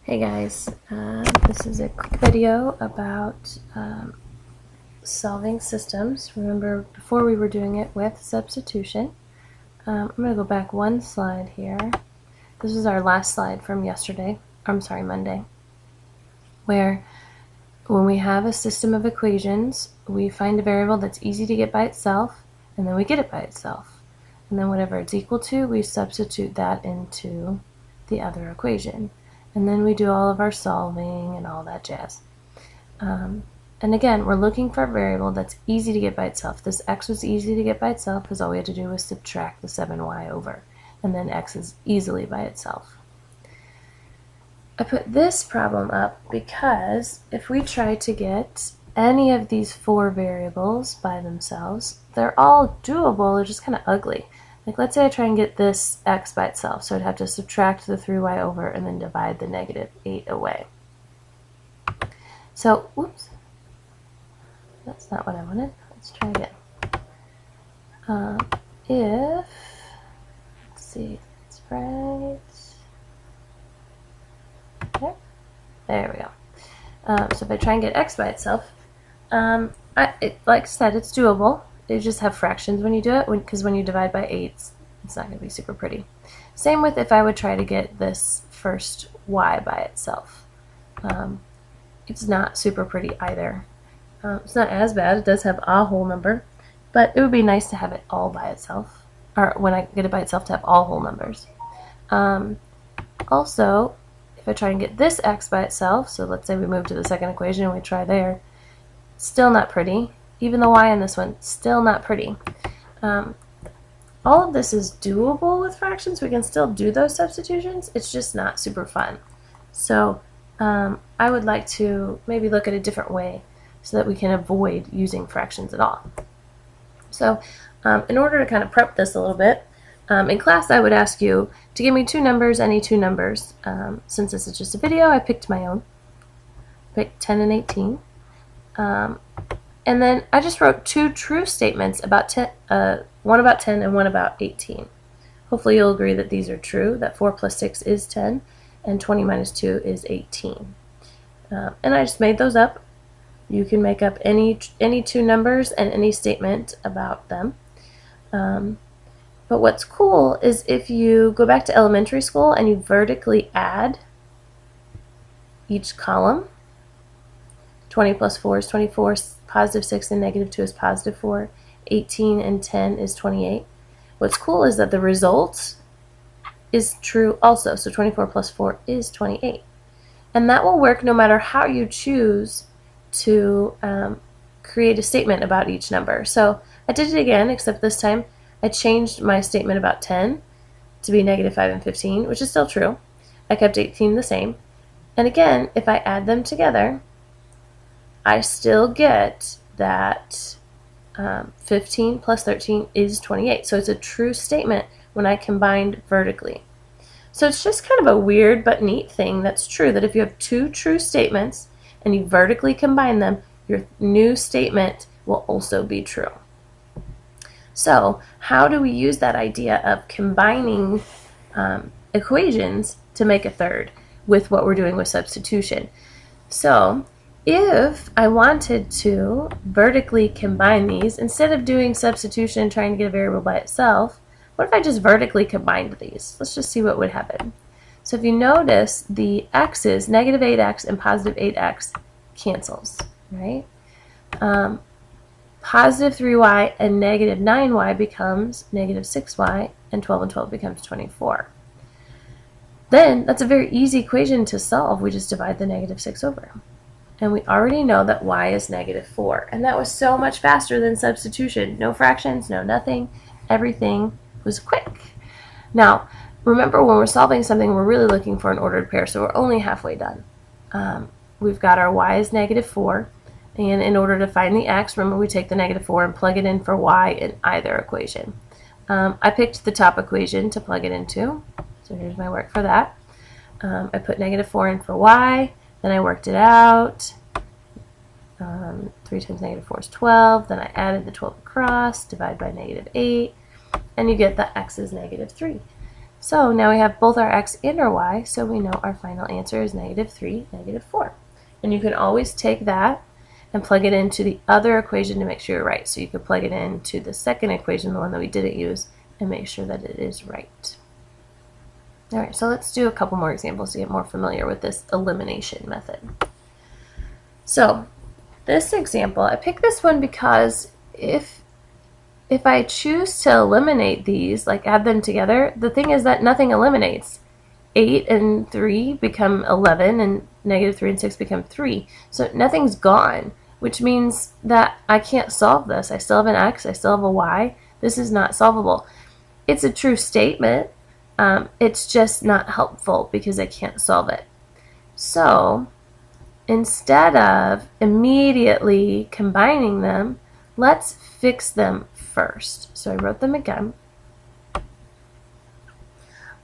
Hey guys, this is a quick video about solving systems. Remember, before we were doing it with substitution. I'm going to go back one slide here. This is our last slide from yesterday, Monday, where when we have a system of equations, we find a variable that's easy to get by itself, and then we get it by itself. And then whatever it's equal to, we substitute that into the other equation. And then we do all of our solving and all that jazz. And again, we're looking for a variable that's easy to get by itself. This x was easy to get by itself because all we had to do was subtract the 7y over. And then x is easily by itself. I put this problem up because if we try to get any of these four variables by themselves, they're all doable, they're just kind of ugly. Like, let's say I try and get this x by itself, so I'd have to subtract the 3y over and then divide the -8 away. So, whoops, that's not what I wanted. Let's try again. Let's see if that's right. Okay, there we go. So if I try and get x by itself, like I said, it's doable. You just have fractions when you do it, because when you divide by 8, it's not going to be super pretty. Same with if I would try to get this first y by itself. It's not super pretty either. It's not as bad. It does have a whole number, but it would be nice to have it all by itself, or when I get it by itself to have all whole numbers. Also, if I try and get this x by itself, so let's say we move to the second equation and we try there, still not pretty. Even the y in this one, still not pretty. All of this is doable with fractions. We can still do those substitutions. It's just not super fun. So I would like to maybe look at a different way so that we can avoid using fractions at all. So in order to kind of prep this a little bit, in class I would ask you to give me two numbers, any two numbers. Since this is just a video, I picked my own. Picked 10 and 18. And then I just wrote two true statements about 10, one about 10 and one about 18. Hopefully you'll agree that these are true, that 4 plus 6 is 10, and 20 minus 2 is 18. And I just made those up. You can make up any two numbers and any statement about them. But what's cool is if you go back to elementary school and you vertically add each column. 20 plus 4 is 24, positive 6 and negative 2 is positive 4, 18 and 10 is 28. What's cool is that the result is true also, so 24 plus 4 is 28. And that will work no matter how you choose to create a statement about each number. So I did it again, except this time I changed my statement about 10 to be -5 and 15, which is still true. I kept 18 the same. And again, if I add them together, I still get that 15 plus 13 is 28. So it's a true statement when I combined vertically. So it's just kind of a weird but neat thing that's true, that if you have two true statements and you vertically combine them, your new statement will also be true. So how do we use that idea of combining equations to make a third with what we're doing with substitution? So if I wanted to vertically combine these, instead of doing substitution trying to get a variable by itself, what if I just vertically combined these? Let's just see what would happen. So if you notice, the x's, -8x and positive 8x, cancels, right? Positive 3y and -9y becomes -6y, and 12 and 12 becomes 24. Then that's a very easy equation to solve. We just divide the -6 over. And we already know that y is -4. And that was so much faster than substitution. No fractions, no nothing. Everything was quick. Now, remember, when we're solving something, we're really looking for an ordered pair, so we're only halfway done. We've got our y is -4. And in order to find the x, remember, we take the -4 and plug it in for y in either equation. I picked the top equation to plug it into. So here's my work for that. I put -4 in for y. Then I worked it out. 3 times -4 is 12. Then I added the 12 across, divide by -8, and you get that x is -3. So now we have both our x and our y, so we know our final answer is -3, -4. And you can always take that and plug it into the other equation to make sure you're right. So you could plug it into the second equation, the one that we didn't use, and make sure that it is right. All right, so let's do a couple more examples to get more familiar with this elimination method. So this example, I picked this one because if I choose to eliminate these, like add them together, the thing is that nothing eliminates. 8 and 3 become 11, and -3 and 6 become 3. So nothing's gone, which means that I can't solve this. I still have an x, I still have a y. This is not solvable. It's a true statement. It's just not helpful because I can't solve it. So instead of immediately combining them, let's fix them first. So I wrote them again.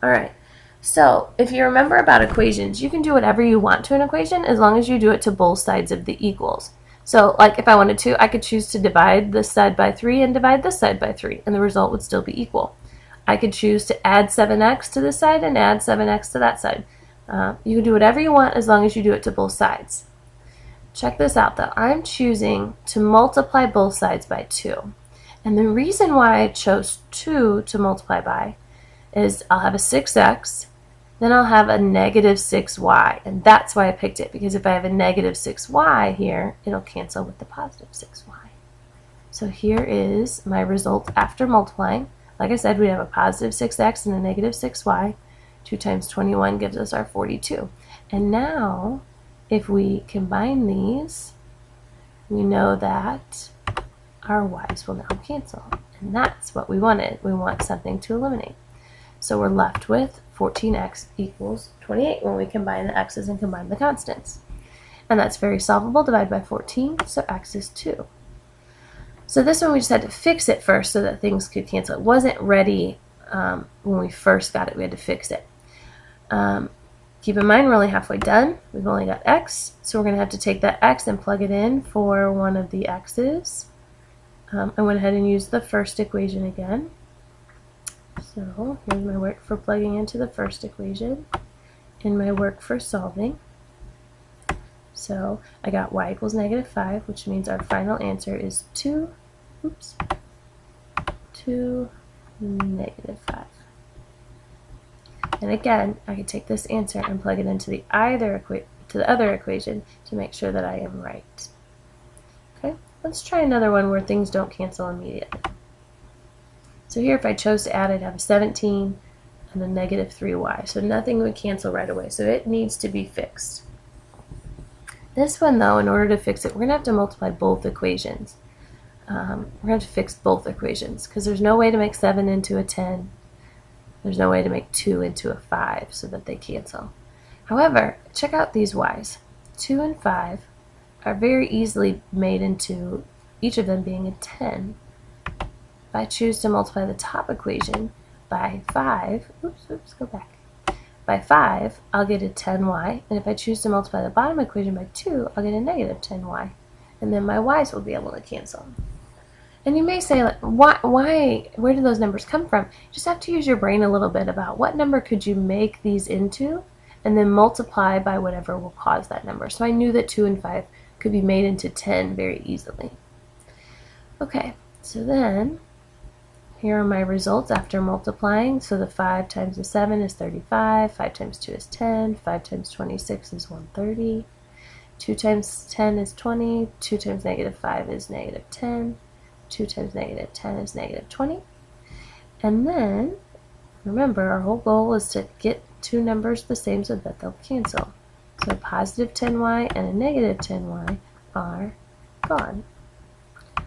All right. So if you remember about equations, you can do whatever you want to an equation as long as you do it to both sides of the equals. So like if I wanted to, I could choose to divide this side by 3 and divide this side by 3, and the result would still be equal. I could choose to add 7x to this side and add 7x to that side. You can do whatever you want as long as you do it to both sides. Check this out though. I'm choosing to multiply both sides by 2. And the reason why I chose 2 to multiply by is I'll have a 6x, then I'll have a -6y, and that's why I picked it, because if I have a -6y here, it'll cancel with the +6y. So here is my result after multiplying. Like I said, we have a +6x and a -6y. 2 times 21 gives us our 42. And now, if we combine these, we know that our y's will now cancel. And that's what we wanted. We want something to eliminate. So we're left with 14x equals 28 when we combine the x's and combine the constants. And that's very solvable. Divide by 14, so x is 2. So this one we just had to fix it first so that things could cancel. It wasn't ready when we first got it. We had to fix it. Keep in mind we're only halfway done. We've only got x, so we're going to have to take that x and plug it in for one of the x's. I went ahead and used the first equation again. So here's my work for plugging into the first equation and my work for solving. So I got y equals -5, which means our final answer is 2, -5. And again, I could take this answer and plug it into the other equation to make sure that I am right. Okay, let's try another one where things don't cancel immediately. So here, if I chose to add, I'd have a 17 and a -3y. So nothing would cancel right away. So it needs to be fixed. This one, though, in order to fix it, we're going to have to multiply both equations. We're going to have to fix both equations because there's no way to make 7 into a 10. There's no way to make 2 into a 5 so that they cancel. However, check out these y's. 2 and 5 are very easily made into each of them being a 10. If I choose to multiply the top equation by 5, by 5, I'll get a 10y, and if I choose to multiply the bottom equation by 2, I'll get a -10y, and then my y's will be able to cancel. And you may say, like, where do those numbers come from? You just have to use your brain a little bit about what number could you make these into, and then multiply by whatever will cause that number. So I knew that 2 and 5 could be made into 10 very easily. Okay, so then here are my results after multiplying. So the 5 times the 7 is 35, 5 times 2 is 10, 5 times 26 is 130, 2 times 10 is 20, 2 times -5 is -10, 2 times -10 is -20. And then, remember, our whole goal is to get two numbers the same so that they'll cancel. So +10y and a -10y are gone.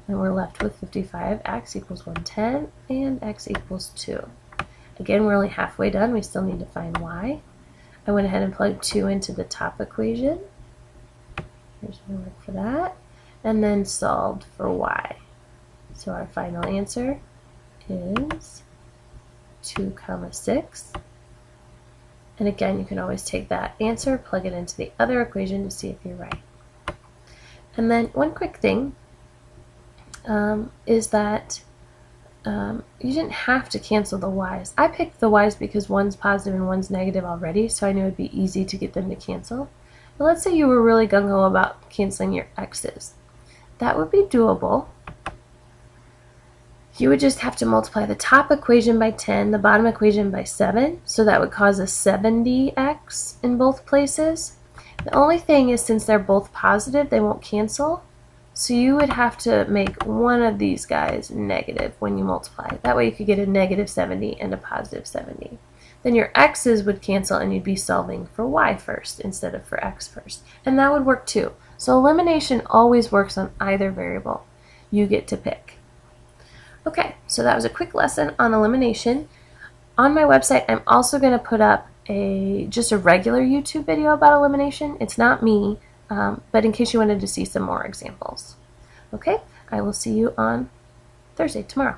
And we're left with 55, x equals 110, and x equals 2. Again, we're only halfway done. We still need to find y. I went ahead and plugged 2 into the top equation. Here's my work for that. And then solved for y. So our final answer is 2, 6. And again, you can always take that answer, plug it into the other equation to see if you're right. And then one quick thing is that you didn't have to cancel the y's. I picked the y's because one's positive and one's negative already, so I knew it would be easy to get them to cancel. But let's say you were really gung-ho about canceling your x's. That would be doable. You would just have to multiply the top equation by 10, the bottom equation by 7, so that would cause a 70x in both places. The only thing is, since they're both positive, they won't cancel. So you would have to make one of these guys negative when you multiply. That way you could get a negative 70 and a positive 70. Then your x's would cancel and you'd be solving for y first instead of for x first. And that would work too. So elimination always works on either variable. You get to pick. Okay, so that was a quick lesson on elimination. On my website, I'm also going to put up just a regular YouTube video about elimination. It's not me, but in case you wanted to see some more examples. Okay, I will see you on Thursday, tomorrow.